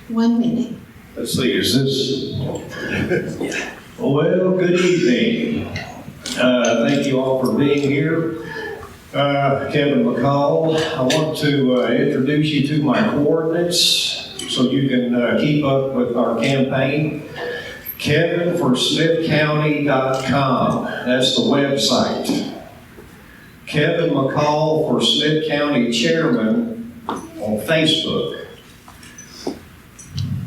1 minute. Let's see, is this? Well, good evening. Thank you all for being here. Kevin McCall, I want to introduce you to my coordinates so you can keep up with our campaign. KevinForSmithCounty.com, that's the website. Kevin McCall for Smith County Chairman on Facebook.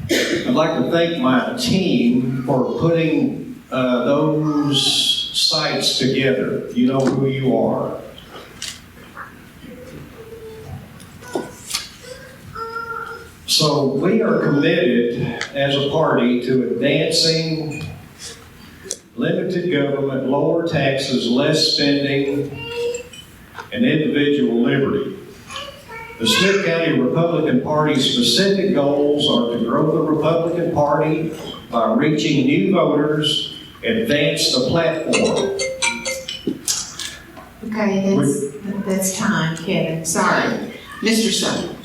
I'd like to thank my team for putting those sites together. You know who you are. So we are committed as a party to advancing limited government, lower taxes, less spending, and individual liberty. The Smith County Republican Party's specific goals are to grow the Republican Party by reaching new voters, advance the platform. Okay, that's time, Kevin. Sorry. Mr. Stein.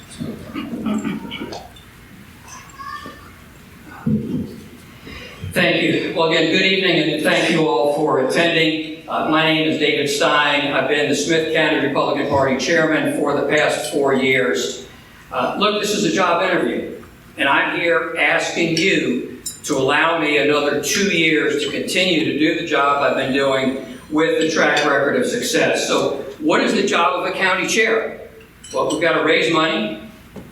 Thank you. Well, again, good evening, and thank you all for attending. My name is David Stein. I've been the Smith County Republican Party chairman for the past 4 years. Look, this is a job interview, and I'm here asking you to allow me another 2 years to continue to do the job I've been doing with the track record of success. So what is the job of a county chair? Well, we've got to raise money.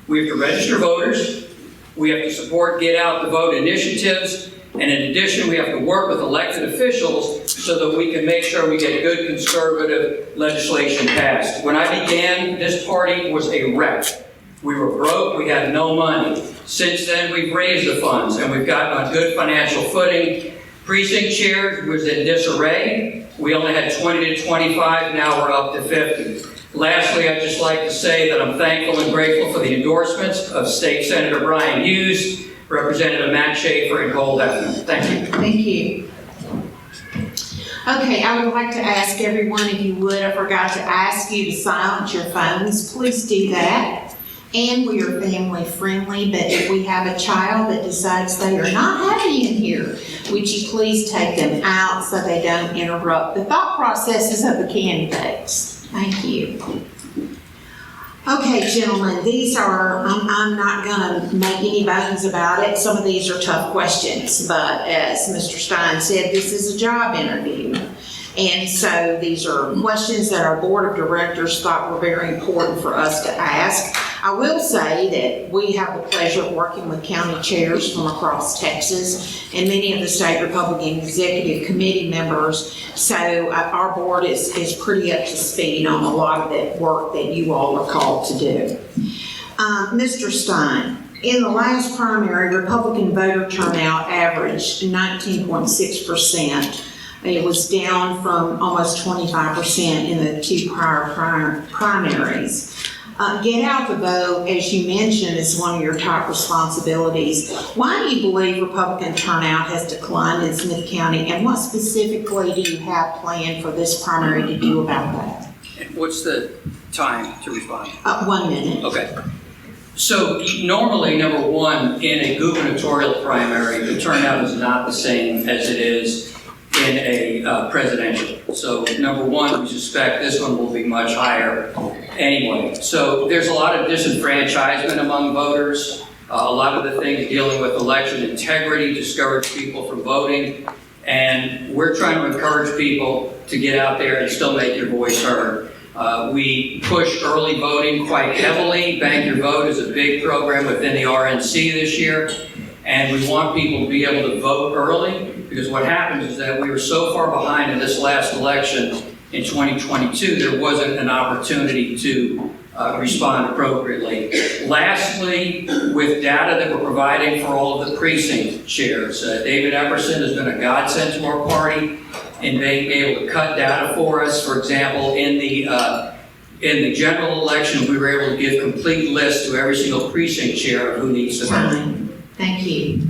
We have to register voters. We have to support get out the vote initiatives. And in addition, we have to work with elected officials so that we can make sure we get good conservative legislation passed. When I began, this party was a wreck. We were broke, we had no money. Since then, we've raised the funds and we've gotten on good financial footing. Precinct chair was in disarray. We only had 20 to 25, now we're up to 50. Lastly, I'd just like to say that I'm thankful and grateful for the endorsements of State Senator Brian Hughes, Representative Matt Schaefer, and Cole Hefner. Thank you. Thank you. Okay, I would like to ask everyone, if you would, I forgot to ask you to silence your phones. Please do that. And we are family friendly, but if we have a child that decides they are not happy in here, would you please take them out so they don't interrupt the thought processes of the candidates? Thank you. Okay, gentlemen, these are, I'm not going to make any bones about it. Some of these are tough questions, but as Mr. Stein said, this is a job interview. And so these are questions that our board of directors thought were very important for us to ask. I will say that we have the pleasure of working with county chairs from across Texas and many of the state Republican executive committee members. So our board is pretty up to speed on a lot of that work that you all are called to do. Mr. Stein, in the last primary, Republican voter turnout averaged 19.6%. It was down from almost 25% in the two prior primaries. Get out the vote, as you mentioned, is one of your top responsibilities. Why do you believe Republican turnout has declined in Smith County, and what specifically do you have planned for this primary to do about that? What's the time to respond? 1 minute. Okay. So normally, number one, in a gubernatorial primary, the turnout is not the same as it is in a presidential. So number one, we suspect this one will be much higher anyway. So there's a lot of disenfranchisement among voters. A lot of the things dealing with election integrity discourage people from voting. And we're trying to encourage people to get out there and still make your voice heard. We push early voting quite heavily. Bank Your Vote is a big program within the RNC this year. And we want people to be able to vote early, because what happens is that we were so far behind in this last election in 2022, there wasn't an opportunity to respond appropriately. Lastly, with data that we're providing for all of the precinct chairs, David Epperson has been a godsend to our party in being able to cut data for us. For example, in the general election, we were able to give complete lists to every single precinct chair of who needs to vote. Thank you.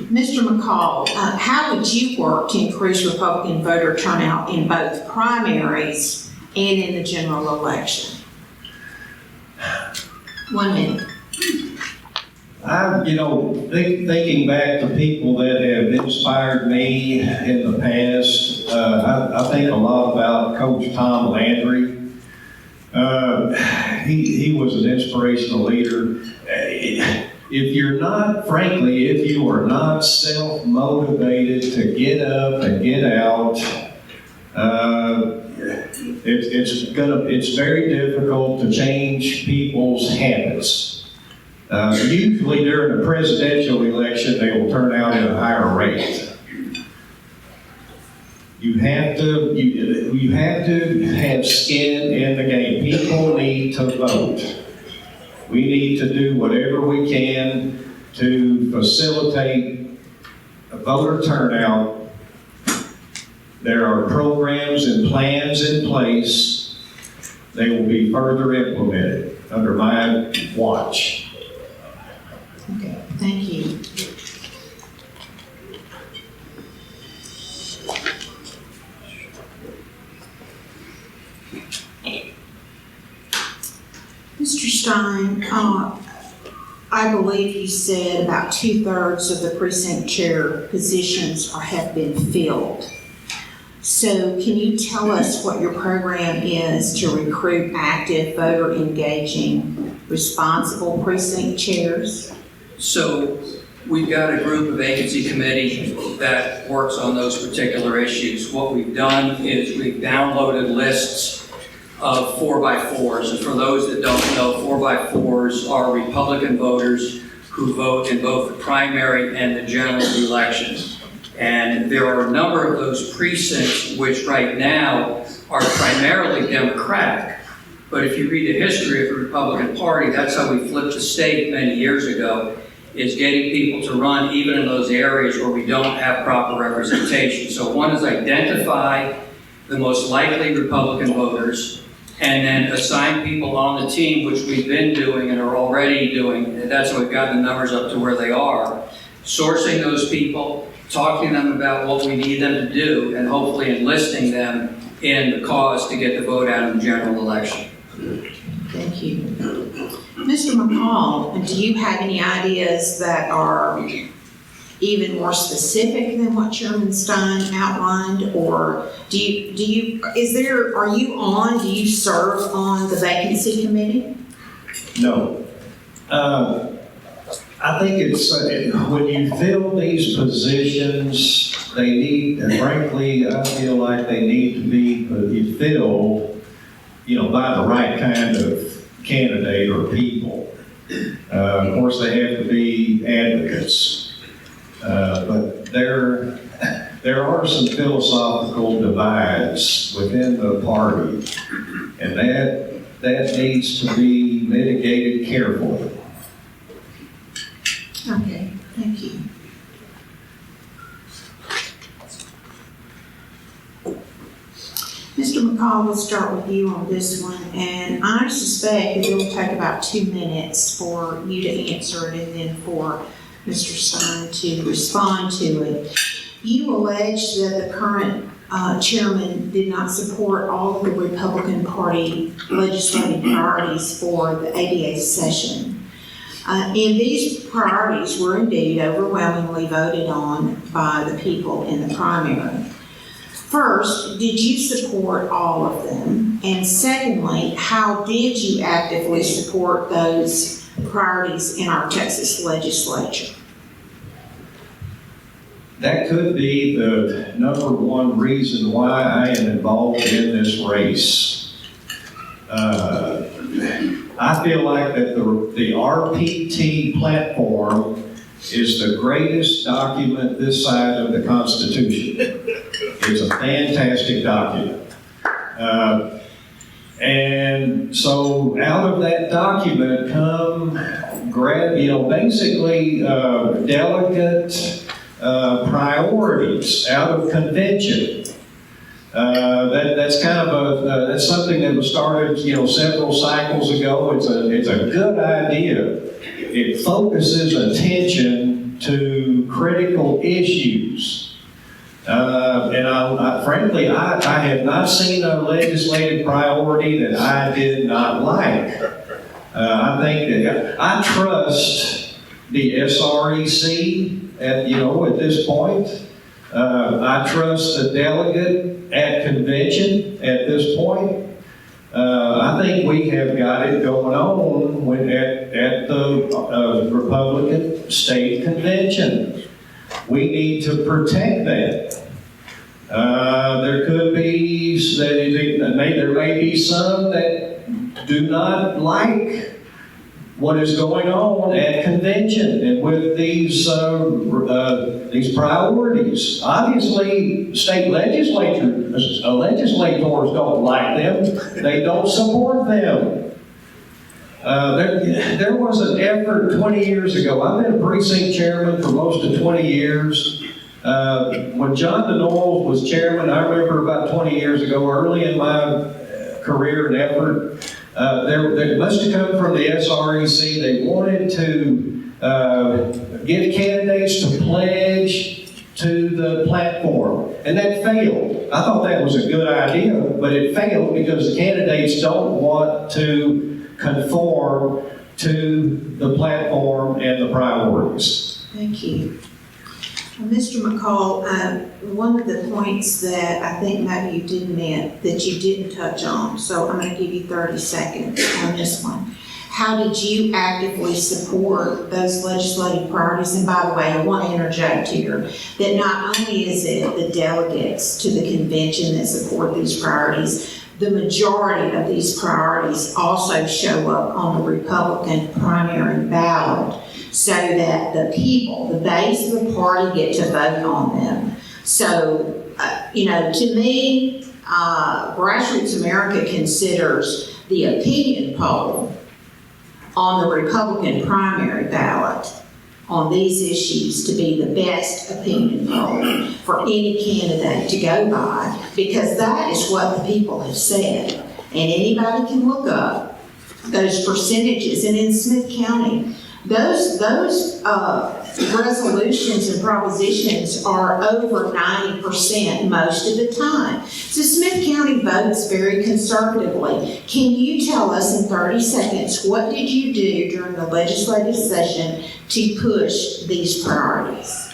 Mr. McCall, how would you work to increase Republican voter turnout in both primaries and in the general election? 1 minute. Thinking back to people that have inspired me in the past, I think a lot about Coach Tom Landry. He was an inspirational leader. If you are not self-motivated to get up and get out, it's very difficult to change people's habits. Usually during a presidential election, they will turn out at a higher rate. You have to have skin in the game. People need to vote. We need to do whatever we can to facilitate a voter turnout. There are programs and plans in place. They will be further implemented under my watch. Okay, thank you. Mr. Stein, I believe you said about 2/3 of the precinct chair positions have been filled. So can you tell us what your program is to recruit active, voter engaging, responsible precinct chairs? So we've got a group of agency committee that works on those particular issues. What we've done is we've downloaded lists of 4x4s. And for those that don't know, 4x4s are Republican voters who vote in both the primary and the general election. And there are a number of those precincts which right now are primarily Democratic. But if you read the history of the Republican Party, that's how we flipped the state many years ago, is getting people to run even in those areas where we don't have proper representation. So one is identify the most likely Republican voters, and then assign people on the team, which we've been doing and are already doing. That's how we've gotten the numbers up to where they are. Sourcing those people, talking to them about what we need them to do, and hopefully enlisting them in the cause to get the vote out in the general election. Thank you. Mr. McCall, do you have any ideas that are even more specific than what Chairman Stein outlined, or do you serve on the vacancy committee? No. I think it's, when you fill these positions, they need, and frankly, I feel like they need to be filled, by the right kind of candidate or people. Of course, they have to be advocates. But there are some philosophical divides within the party, and that needs to be mitigated carefully. Okay, thank you. Mr. McCall, we'll start with you on this one, and I suspect it will take about 2 minutes for you to answer it and then for Mr. Stein to respond to it. You allege that the current chairman did not support all of the Republican Party legislative priorities for the ADA session. And these priorities were indeed overwhelmingly voted on by the people in the primary. First, did you support all of them? And secondly, how did you actively support those priorities in our Texas legislature? That could be the number one reason why I am involved in this race. I feel like that the RPT platform is the greatest document this side of the Constitution. It's a fantastic document. And so out of that document come basically delegate priorities out of convention. That's kind of that's something that was started, several cycles ago. It's a good idea. It focuses attention to critical issues. And frankly, I have not seen a legislative priority that I did not like. I think that I trust the SREC at this point. I trust the delegate at convention at this point. I think we have got it going on at the Republican State Convention. We need to protect that. There could be, there may be some that do not like what is going on at convention and with these priorities. Obviously, state legislators don't like them. They don't support them. There was an effort 20 years ago. I've been a precinct chairman for most of 20 years. When John DeNoyes was chairman, I remember about 20 years ago, early in my career and effort, they must have come from the SREC. They wanted to get candidates to pledge to the platform, and that failed. I thought that was a good idea, but it failed because the candidates don't want to conform to the platform and the priorities. Thank you. Mr. McCall, one of the points that I think maybe you that you didn't touch on, so I'm going to give you 30 seconds on this one. How did you actively support those legislative priorities? And by the way, I want to interject here that not only is it the delegates to the convention that support these priorities, the majority of these priorities also show up on the Republican primary ballot, so that the people, the base of the party, get to vote on them. So, to me, Grassroots America considers the opinion poll on the Republican primary ballot on these issues to be the best opinion poll for any candidate to go by, because that is what the people have said. And anybody can look up those percentages. And in Smith County, those resolutions and propositions are over 90% most of the time. So Smith County votes very conservatively. Can you tell us in 30 seconds, what did you do during the legislative session to push these priorities?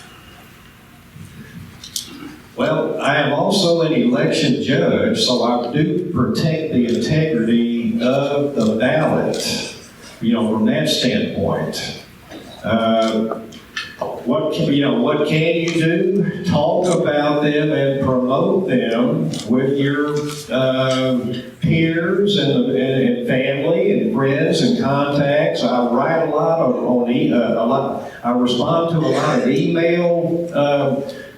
Well, I am also an election judge, so I do protect the integrity of the ballot. From that standpoint, what can you do? Talk about them and promote them with your peers and family and friends and contacts. I write a lot I respond to a lot of email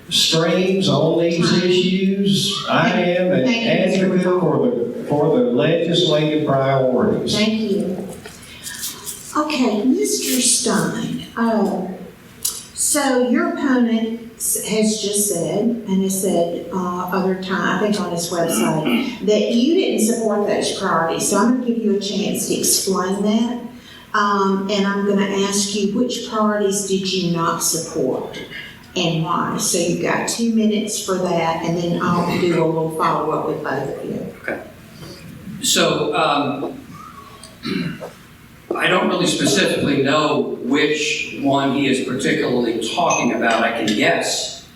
streams on these issues. I am an advocate for the legislative priorities. Thank you. Okay, Mr. Stein, so your opponent has just said, and has said other time, I think on his website, that you didn't support those priorities. So I'm going to give you a chance to explain that. And I'm going to ask you, which priorities did you not support and why? So you've got 2 minutes for that, and then I'll do a little follow-up with both of you. Okay. So, I don't really specifically know which one he is particularly talking about. I can guess,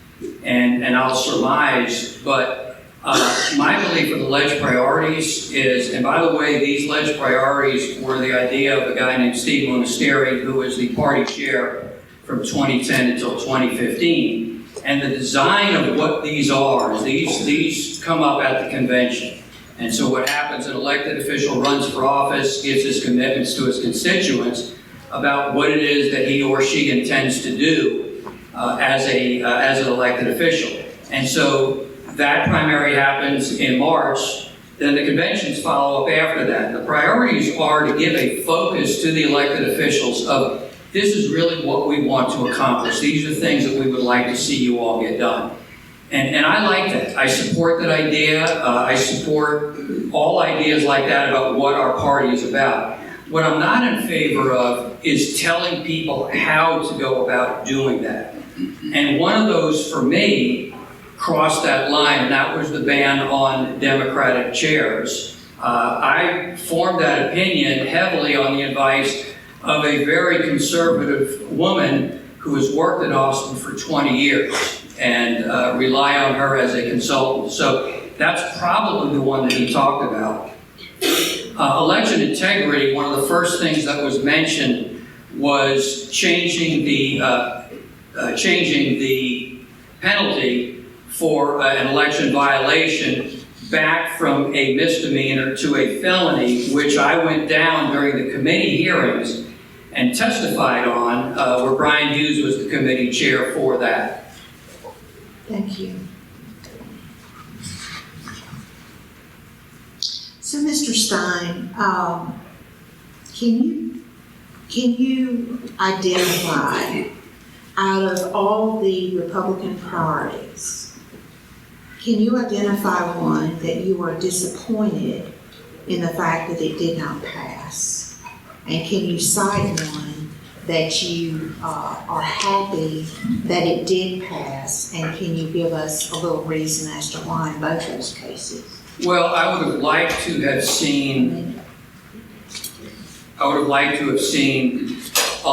and I'll surmise, but my belief of the ledge priorities is, and by the way, these ledge priorities were the idea of a guy named Steve Monasteri, who was the party chair from 2010 until 2015. And the design of what these are is these come up at the convention. And so what happens, an elected official runs for office, gives his commitments to his constituents about what it is that he or she intends to do as an elected official. And so that primary happens in March, then the conventions follow up after that. The priorities are to give a focus to the elected officials of, this is really what we want to accomplish. These are things that we would like to see you all get done. And I like that. I support that idea. I support all ideas like that about what our party is about. What I'm not in favor of is telling people how to go about doing that. And one of those, for me, crossed that line, and that was the ban on Democratic chairs. I formed that opinion heavily on the advice of a very conservative woman who has worked in Austin for 20 years and rely on her as a consultant. So that's probably the one that he talked about. Election integrity, one of the first things that was mentioned was changing the penalty for an election violation back from a misdemeanor to a felony, which I went down during the committee hearings and testified on, where Brian Hughes was the committee chair for that. Thank you. So, Mr. Stein, can you identify, out of all the Republican priorities, can you identify one that you are disappointed in the fact that it did not pass? And can you cite one that you are happy that it did pass? And can you give us a little reason as to why in both those cases? Well, I would have liked to have seen a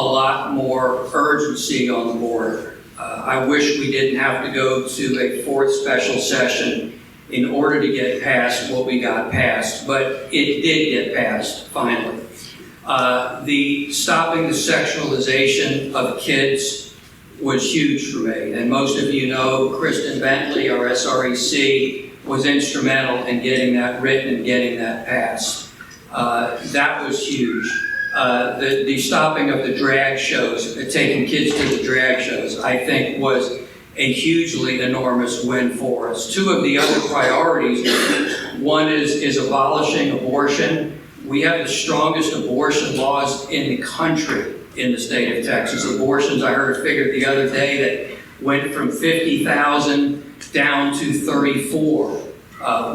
lot more urgency on the border. I wish we didn't have to go to a fourth special session in order to get past what we got passed, but it did get passed finally. The stopping the sexualization of kids was huge for me, and most of you know Kristen Bentley, our SREC, was instrumental in getting that written and getting that passed. That was huge. The stopping of the drag shows, taking kids to the drag shows, I think was a hugely enormous win for us. Two of the other priorities, one is abolishing abortion. We have the strongest abortion laws in the country in the state of Texas. Abortions, I heard figured the other day, that went from 50,000 down to 34,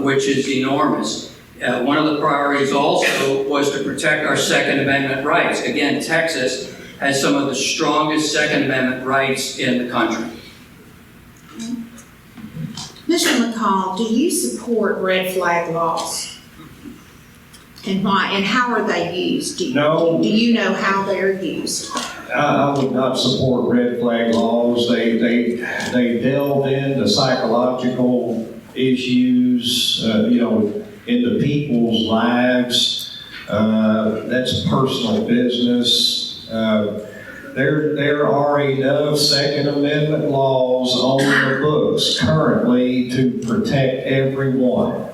which is enormous. One of the priorities also was to protect our Second Amendment rights. Again, Texas has some of the strongest Second Amendment rights in the country. Mr. McCall, do you support red flag laws? And why? And how are they used? No. Do you know how they're used? I would not support red flag laws. They delve into psychological issues, into people's lives. That's personal business. There are enough Second Amendment laws on the books currently to protect everyone.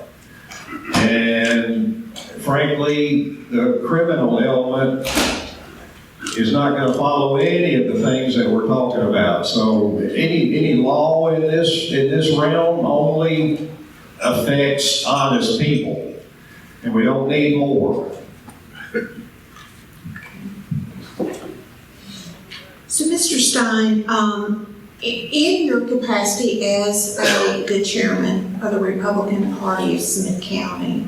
And frankly, the criminal element is not going to follow any of the things that we're talking about. So any law in this realm only affects honest people, and we don't need more. So, Mr. Stein, in your capacity as the chairman of the Republican Party of Smith County,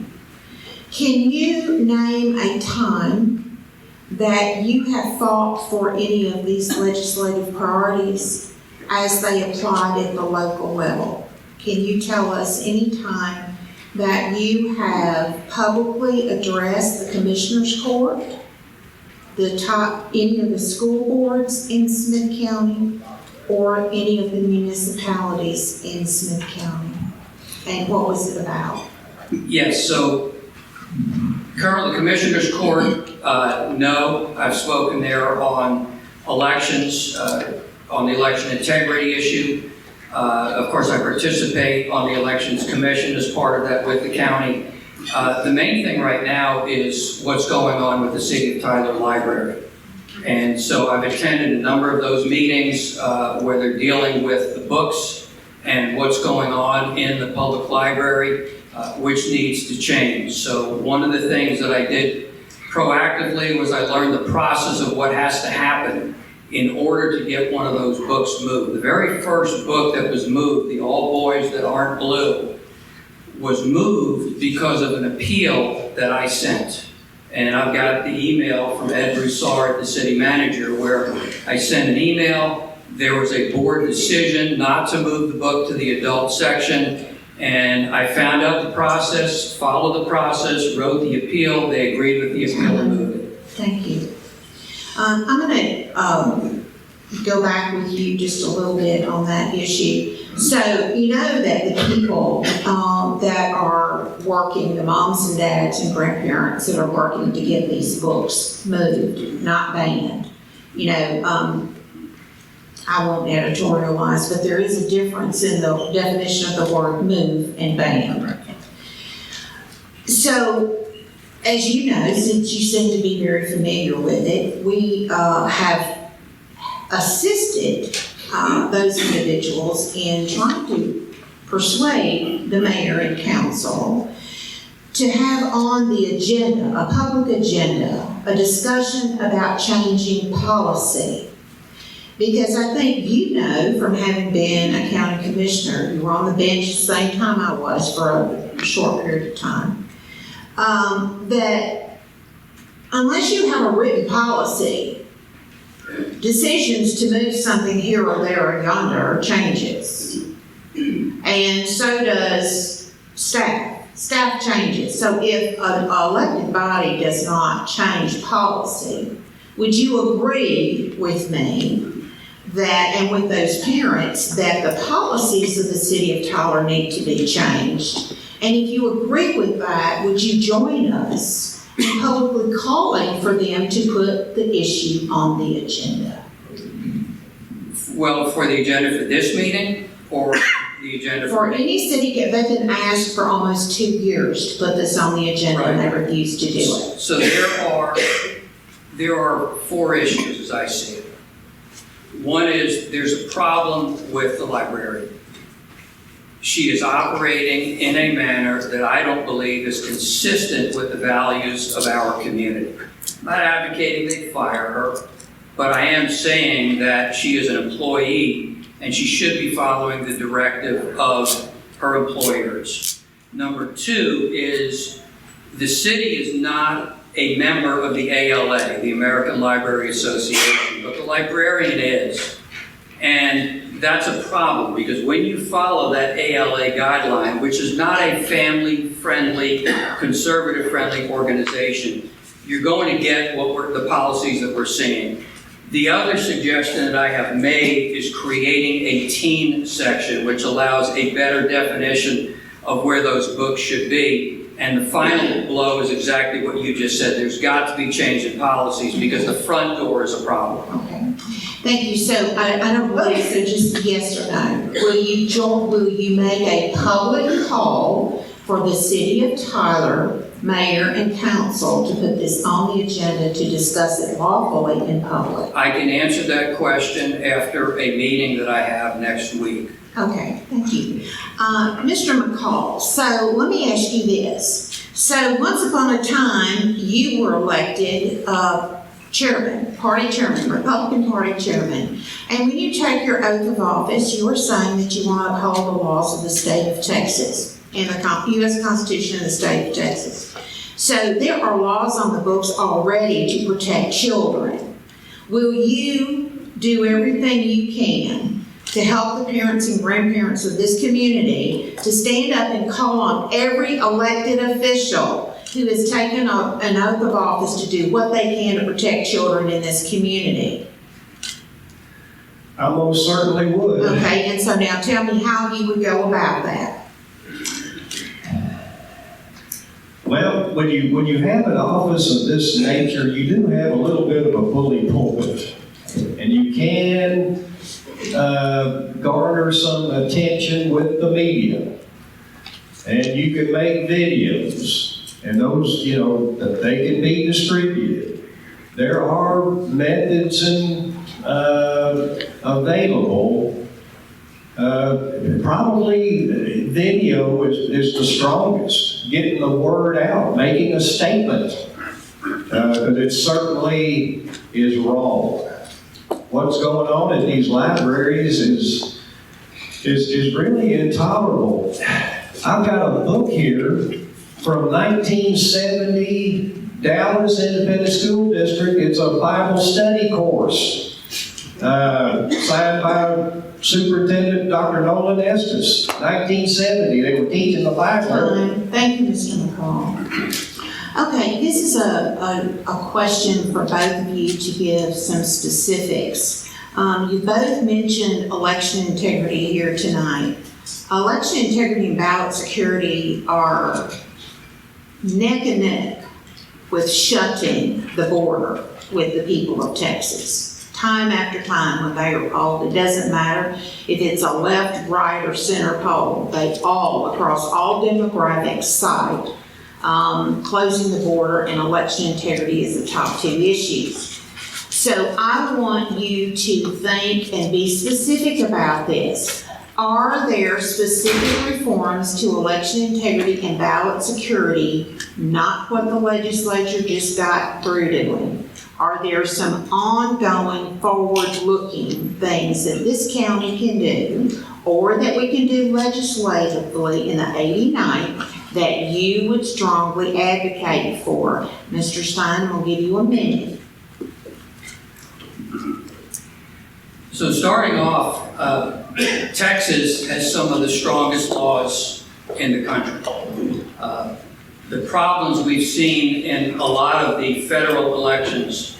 can you name a time that you have fought for any of these legislative priorities as they applied at the local level? Can you tell us any time that you have publicly addressed the Commissioner's Court, any of the school boards in Smith County, or any of the municipalities in Smith County? And what was it about? Yes, so currently Commissioner's Court, no. I've spoken there on elections, on the election integrity issue. Of course, I participate on the Elections Commission as part of that with the county. The main thing right now is what's going on with the City of Tyler Library. And so I've attended a number of those meetings where they're dealing with the books and what's going on in the public library, which needs to change. So one of the things that I did proactively was I learned the process of what has to happen in order to get one of those books moved. The very first book that was moved, The All Boys That Aren't Blue, was moved because of an appeal that I sent. And I've got the email from Ed Broussard, the city manager, where I sent an email. There was a board decision not to move the book to the adult section. And I found out the process, followed the process, wrote the appeal. They agreed with the appeal and moved it. Thank you. I'm gonna, go back with you just a little bit on that issue. So, you know that the people, that are working, the moms and dads and grandparents that are working to get these books moved, not banned, you know, I won't editorialize, but there is a difference in the definition of the word move and ban. So, as you know, since you seem to be very familiar with it, we have assisted those individuals in trying to persuade the mayor and council to have on the agenda, a public agenda, a discussion about changing policy. Because I think you know from having been a county commissioner, you were on the bench the same time I was for a short period of time, that unless you have a written policy, decisions to move something here or there or yonder changes. And so does staff. Staff changes. So if an elected body does not change policy, would you agree with me that, and with those parents, that the policies of the city of Tyler need to be changed? And if you agree with that, would you join us in publicly calling for them to put the issue on the agenda? Well, for the agenda for this meeting, or the agenda For any city, they've been asked for almost 2 years to put this on the agenda, and they refuse to do it. So there are 4 issues as I see it. One is there's a problem with the librarian. She is operating in a manner that I don't believe is consistent with the values of our community. I'm not advocating they fire her, but I am saying that she is an employee and she should be following the directive of her employers. Number 2 is the city is not a member of the ALA, the American Library Association, but the librarian is. And that's a problem because when you follow that ALA guideline, which is not a family-friendly, conservative-friendly organization, you're going to get the policies that we're seeing. The other suggestion that I have made is creating a teen section, which allows a better definition of where those books should be. And the final blow is exactly what you just said. There's got to be change in policies because the front door is a problem. Okay. Thank you. So I don't know, so just yes or no. Will you make a public call for the city of Tyler, mayor and council to put this on the agenda to discuss it lawfully in public? I can answer that question after a meeting that I have next week. Okay, thank you. Mr. McCall, so let me ask you this. So once upon a time, you were elected chairman, party chairman, Republican Party chairman. And when you take your oath of office, you are saying that you want to uphold the laws of the state of Texas and the U.S. Constitution of the state of Texas. So there are laws on the books already to protect children. Will you do everything you can to help the parents and grandparents of this community to stand up and call on every elected official who has taken an oath of office to do what they can to protect children in this community? I most certainly would. Okay, and so now tell me how you would go about that. Well, when you have an office of this nature, you do have a little bit of a bully pulpit. And you can garner some attention with the media. And you can make videos. And those, that they can be distributed. There are methods available. Probably video is the strongest. Getting the word out, making a statement. But it certainly is wrong. What's going on in these libraries is really intolerable. I've got a book here from 1970, Dallas Independent School District. It's a Bible study course, signed by Superintendent Dr. Nolan Estes, 1970. They were teaching the Bible. Thank you, Mr. McCall. Okay, this is a question for both of you to give some specifics. You both mentioned election integrity here tonight. Election integrity and ballot security are neck and neck with shutting the border with the people of Texas. Time after time when they are polled, it doesn't matter if it's a left, right, or center poll, they all, across all demographics, cite closing the border and election integrity as the top two issues. So I want you to think and be specific about this. Are there specific reforms to election integrity and ballot security, not what the legislature just got through doing? Are there some ongoing, forward-looking things that this county can do, or that we can do legislatively in the 89th that you would strongly advocate for? Mr. Stein, I'll give you a minute. So starting off, Texas has some of the strongest laws in the country. The problems we've seen in a lot of the federal elections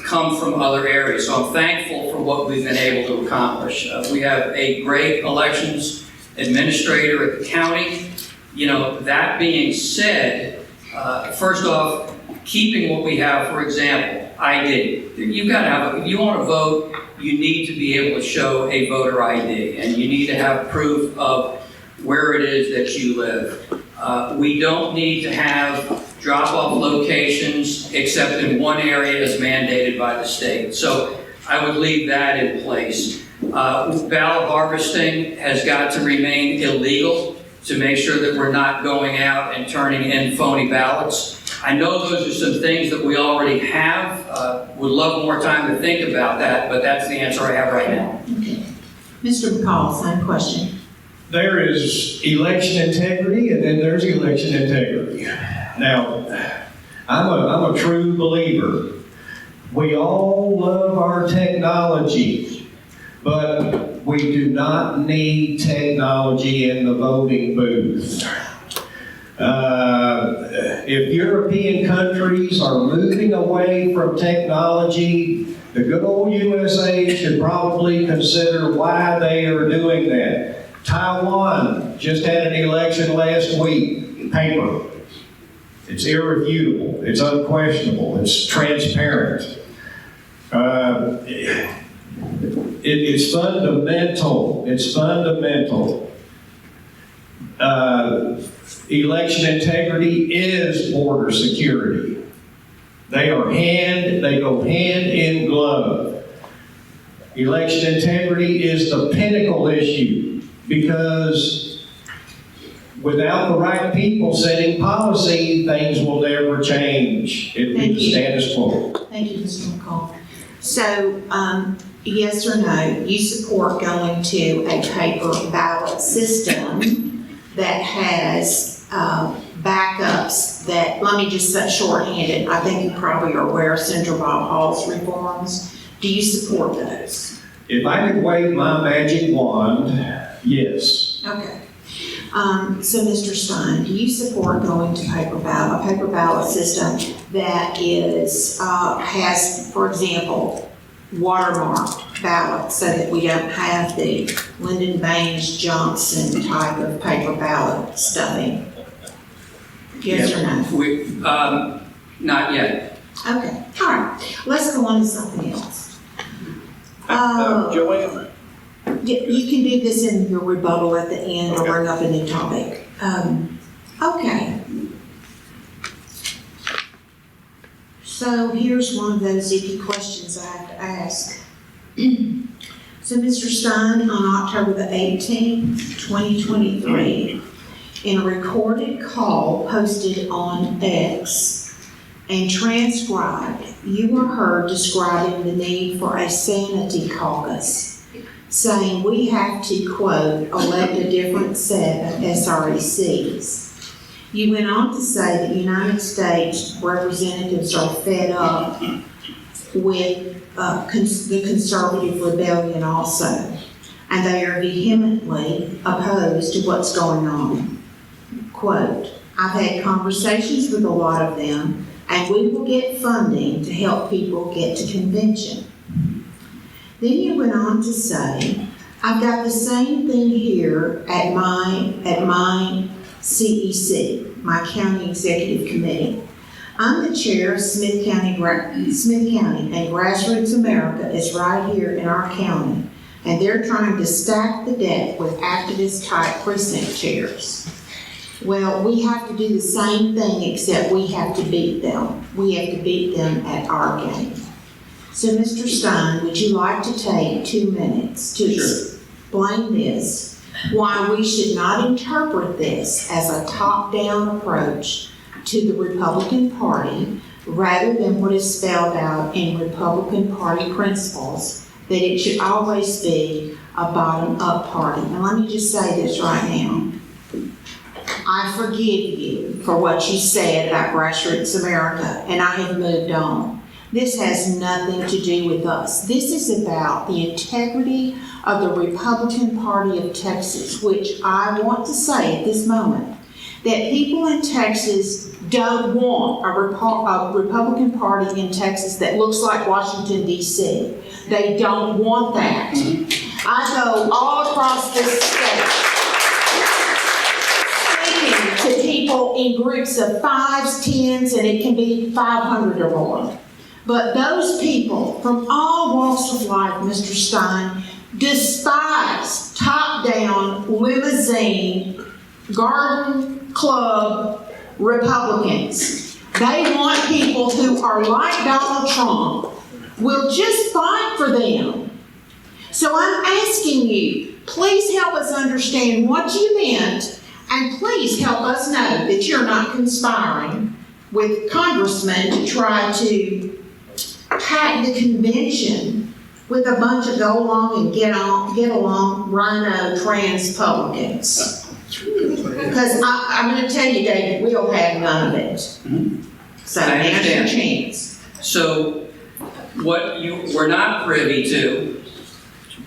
come from other areas. So I'm thankful for what we've been able to accomplish. We have a great elections administrator at the county. You know, that being said, first off, keeping what we have, for example, ID. You've got to have, if you want to vote, you need to be able to show a voter ID, and you need to have proof of where it is that you live. We don't need to have drop-off locations except in one area as mandated by the state. So I would leave that in place. Ballot harvesting has got to remain illegal to make sure that we're not going out and turning in phony ballots. I know those are some things that we already have. Would love more time to think about that, but that's the answer I have right now. Okay. Mr. McCall, same question. There is election integrity, and then there's election integrity. Now, I'm a true believer. We all love our technology, but we do not need technology in the voting booth. If European countries are moving away from technology, the good old USA should probably consider why they are doing that. Taiwan just had an election last week, paper. It's irrefutable, it's unquestionable, it's transparent. It's fundamental, it's fundamental. Election integrity is border security. They go hand in glove. Election integrity is the pinnacle issue because without the right people setting policy, things will never change. It'll be the status quo. Thank you, Mr. McCall. So, yes or no, you support going to a paper ballot system that has backups that, let me just say shorthanded, I think you probably are aware of Senator Bob Hall's reforms. Do you support those? If I could wave my magic wand, yes. Okay. So Mr. Stein, do you support going to a paper ballot system that is, has, for example, watermarked ballots so that we don't have the Lyndon Baines Johnson type of paper ballot stuffing? Yes or no? Not yet. Okay, all right. Let's go on to something else. Joanne? You can do this in your rebuttal at the end or bring up a new topic. Okay. So here's one of those icky questions I have to ask. So Mr. Stein, on October the 18th, 2023, in a recorded call posted on X and transcribed, you were heard describing the need for a sanity caucus, saying we have to, quote, elect a different set of SRECs. You went on to say that United States representatives are fed up with the conservative rebellion also, and they are vehemently opposed to what's going on. Quote, I've had conversations with a lot of them, and we will get funding to help people get to convention. Then he went on to say, I've got the same thing here at my CEC, my County Executive Committee. I'm the chair of Smith County, and Grassroots America is right here in our county, and they're trying to stack the deck with activist-type precinct chairs. Well, we have to do the same thing, except we have to beat them. We have to beat them at our game. So, Mr. Stein, would you like to take 2 minutes to explain this, why we should not interpret this as a top-down approach to the Republican Party, rather than what is spelled out in Republican Party principles, that it should always be a bottom-up party. And let me just say this right now. I forgive you for what you said about Grassroots America, and I have moved on. This has nothing to do with us. This is about the integrity of the Republican Party of Texas, which I want to say at this moment, that people in Texas don't want a Republican Party in Texas that looks like Washington, D.C. They don't want that. I go all across this state speaking to people in groups of 5s, 10s, and it can be 500 or more. But those people from all walks of life, Mr. Stein, despise top-down, limousine, garden club Republicans. They want people who are like Donald Trump, will just fight for them. So I'm asking you, please help us understand what you meant, and please help us know that you're not conspiring with congressmen to try to pack the convention with a bunch of go along and get along rhino trans publicans. Because I'm going to tell you, David, we'll have none of it. So now's your chance. So what you were not privy to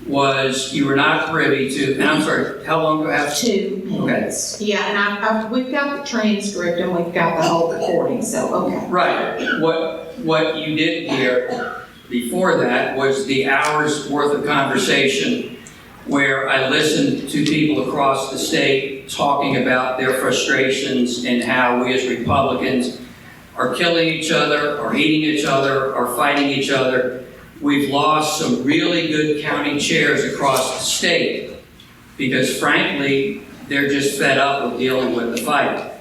was, and I'm sorry, how long do I have? 2 minutes. Okay. Yeah, and we've got the transcript and we've got the whole recording, so okay. Right. What you didn't hear before that was the hour's worth of conversation where I listened to people across the state talking about their frustrations and how we as Republicans are killing each other, or hating each other, or fighting each other. We've lost some really good county chairs across the state because, frankly, they're just fed up with dealing with the fight.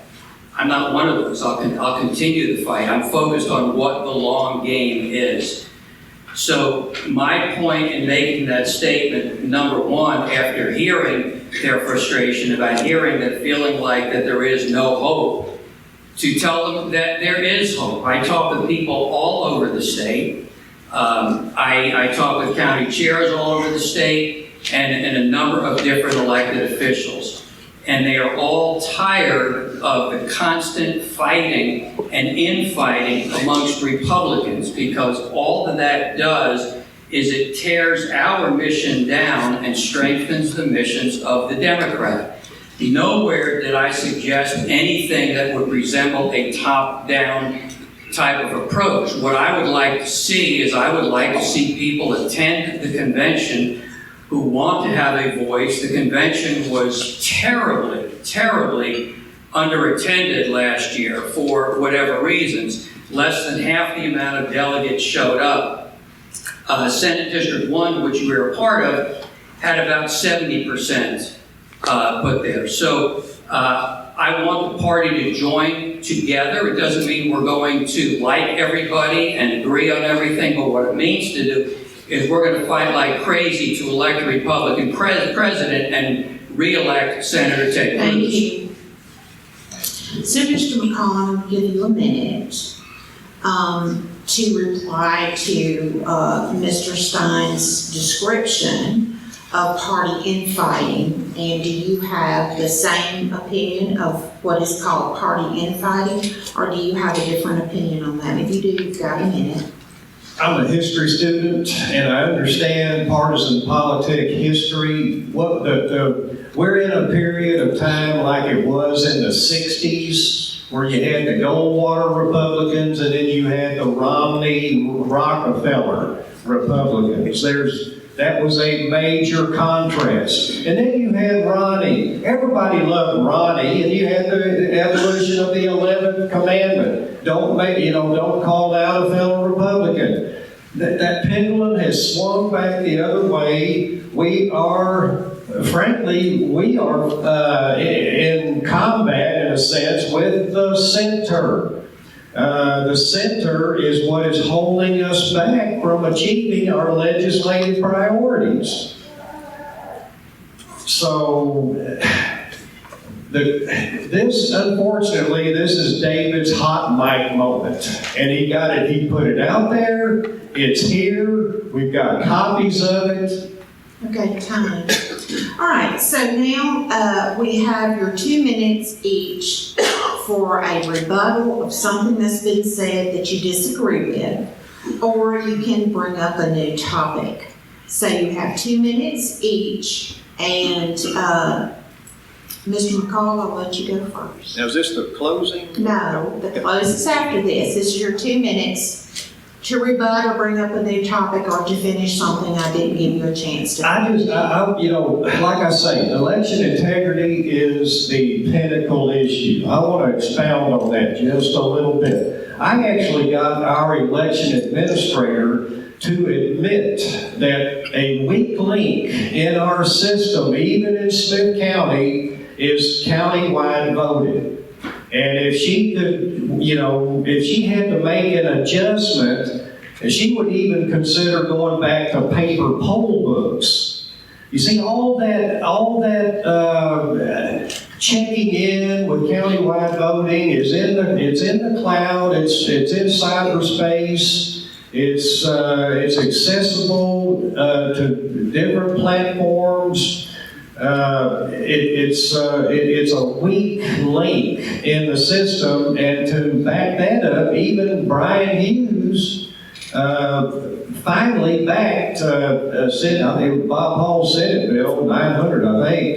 I'm not one of those. I'll continue the fight. I'm focused on what the long game is. So my point in making that statement, number one, after hearing their frustration about hearing that feeling like that there is no hope, to tell them that there is hope. I talk with people all over the state. I talk with county chairs all over the state and a number of different elected officials. And they are all tired of the constant fighting and infighting amongst Republicans, because all that does is it tears our mission down and strengthens the missions of the Democrat. Nowhere did I suggest anything that would resemble a top-down type of approach. What I would like to see is I would like to see people attend the convention who want to have a voice. The convention was terribly, terribly underattended last year for whatever reasons. Less than half the amount of delegates showed up. Senate District 1, which we were a part of, had about 70% put there. So I want the party to join together. It doesn't mean we're going to like everybody and agree on everything, but what it means to do is we're going to fight like crazy to elect a Republican president and re-elect Senator Ted Cruz. Thank you. So, Mr. McCollum, I'll give you a minute to reply to Mr. Stein's description of party infighting. And do you have the same opinion of what is called party infighting, or do you have a different opinion on that? If you do, you've got a minute. I'm a history student, and I understand partisan politic history. We're in a period of time like it was in the 60s, where you had the Goldwater Republicans, and then you had the Romney-Rockefeller Republicans. That was a major contrast. And then you had Ronnie. Everybody loved Ronnie, and you had the evolution of the 11th commandment. Don't call out a fellow Republican. That pendulum has swung back the other way. We are in combat, in a sense, with the center. The center is what is holding us back from achieving our legislative priorities. So, unfortunately, this is David's hot mic moment. And he put it out there, it's here, we've got copies of it. Okay, time. All right, so now we have your 2 minutes each for a rebuttal of something that's been said that you disagree with, or you can bring up a new topic. So you have 2 minutes each, and Mr. McCall, I'll let you go first. Now, is this the closing? No, the close is after this. This is your 2 minutes to rebut or bring up a new topic or to finish something I didn't give you a chance to. Like I say, election integrity is the pinnacle issue. I want to expound on that just a little bit. I actually got our election administrator to admit that a weak link in our system, even in Smith County, is countywide voting. And if she could, if she had to make an adjustment, she would even consider going back to paper poll books. You see, all that checking in with countywide voting it's in the cloud. It's in cyberspace. It's accessible to different platforms. It's a weak link in the system, and to back that up, even Brian Hughes finally backed I think Bob Hall's Senate Bill 900, I think,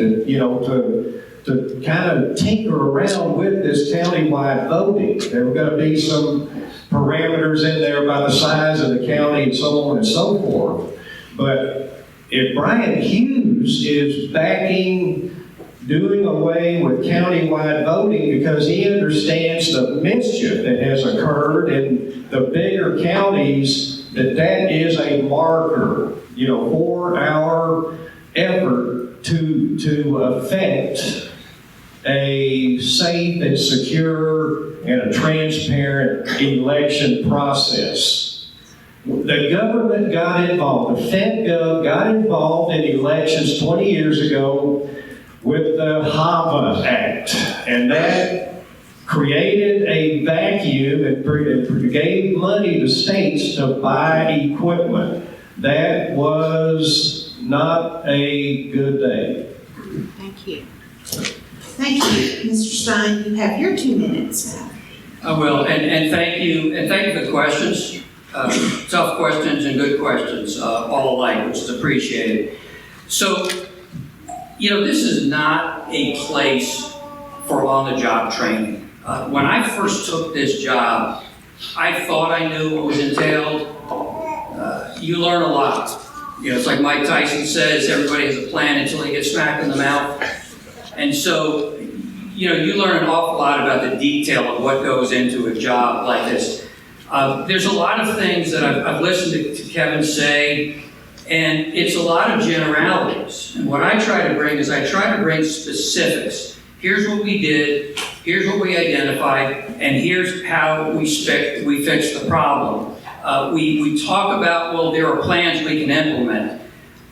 to kind of tinker around with this countywide voting. There were going to be some parameters in there by the size of the county and so on and so forth, but if Brian Hughes is backing doing away with countywide voting because he understands the mischief that has occurred in the bigger counties, that is a marker, for our effort to affect a safe and secure and a transparent election process. The government got involved. The FedGov got involved in elections 20 years ago with the HAVA Act, and that created a vacuum and gave money to states to buy equipment. That was not a good day. Thank you. Thank you. Mr. Stein, you have your 2 minutes now. I will, and thank you for the questions. Tough questions and good questions, all alike, which is appreciated. So, this is not a place for on-the-job training. When I first took this job, I thought I knew what was entailed. You learn a lot. It's like Mike Tyson says, everybody has a plan until they get smacked in the mouth. And so, you learn an awful lot about the detail of what goes into a job like this. There's a lot of things that I've listened to Kevin say, and it's a lot of generalities. And what I try to bring is specifics. Here's what we did, here's what we identified, and here's how we fix the problem. We talk about, well, there are plans we can implement.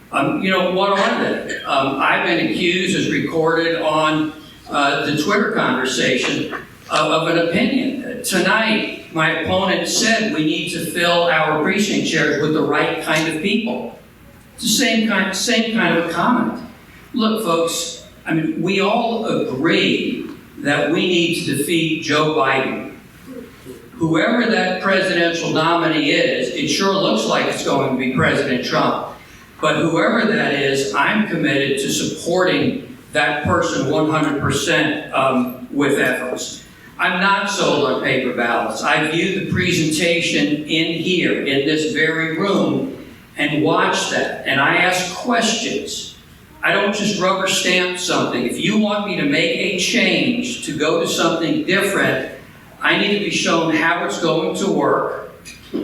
What are they? I've been accused, as recorded on the Twitter conversation, of an opinion. Tonight, my opponent said we need to fill our precinct chairs with the right kind of people. It's the same kind of a comment. Look, folks, we all agree that we need to defeat Joe Biden. whoever that presidential nominee is, it sure looks like it's going to be President Trump. But whoever that is, I'm committed to supporting that person 100% with efforts. I'm not sold on paper ballots. I viewed the presentation in here, in this very room, and watched that. And I ask questions. I don't just rubber stamp something. If you want me to make a change to go to something different, I need to be shown how it's going to work.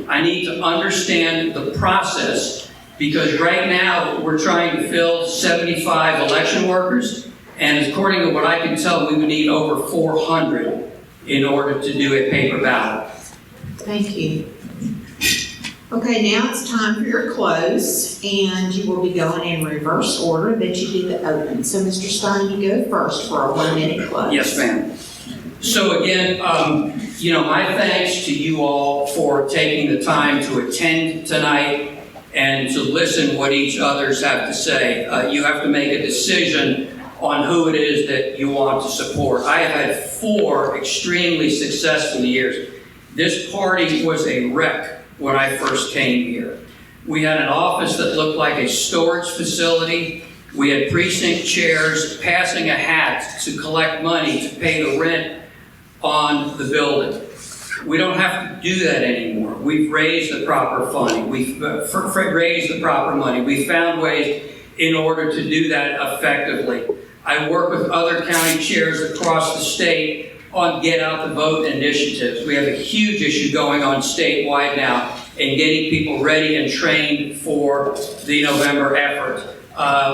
I need to understand the process, because right now we're trying to fill 75 election workers, and according to what I can tell, we would need over 400 in order to do a paper ballot. Thank you. Okay, now it's time for your close, and you will be going in reverse order that you did the open. So, Mr. Stein, you go first for a 1-minute close. Yes, ma'am. So again, my thanks to you all for taking the time to attend tonight and to listen what each others have to say. You have to make a decision on who it is that you want to support. I have had 4 extremely successful years. This party was a wreck when I first came here. We had an office that looked like a storage facility. We had precinct chairs passing a hat to collect money to pay the rent on the building. We don't have to do that anymore. We've raised the proper funding. We've raised the proper money. We found ways in order to do that effectively. I work with other county chairs across the state on Get Out the Vote initiatives. We have a huge issue going on statewide now in getting people ready and trained for the November effort.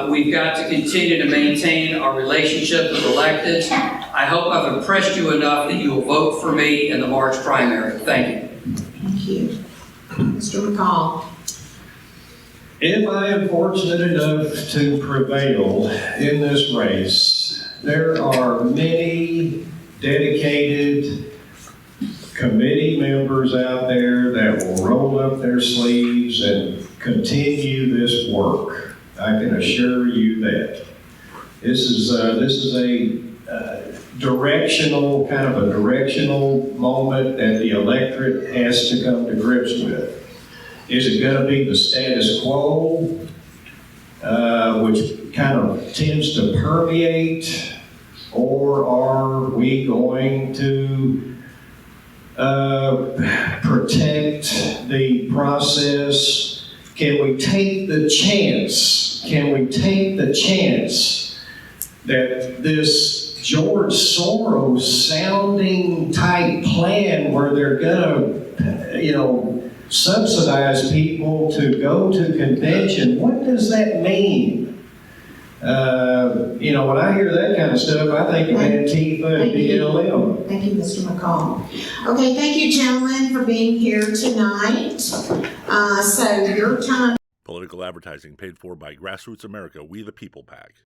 We've got to continue to maintain our relationship with electeds. I hope I've impressed you enough that you will vote for me in the March primary. Thank you. Thank you. Mr. McCall. If I am fortunate enough to prevail in this race, there are many dedicated committee members out there that will roll up their sleeves and continue this work. I can assure you that. This is a directional moment that the electorate has to come to grips with. Is it going to be the status quo, which kind of tends to permeate, or are we going to protect the process? Can we take the chance? That this George Soros sounding type plan where they're gonna, subsidize people to go to convention, what does that mean? When I hear that kind of stuff, I think of Antifa and BLM. Thank you, Mr. McCall. Okay, thank you, gentlemen, for being here tonight. So your time. Political advertising paid for by Grassroots America, We the People PAC.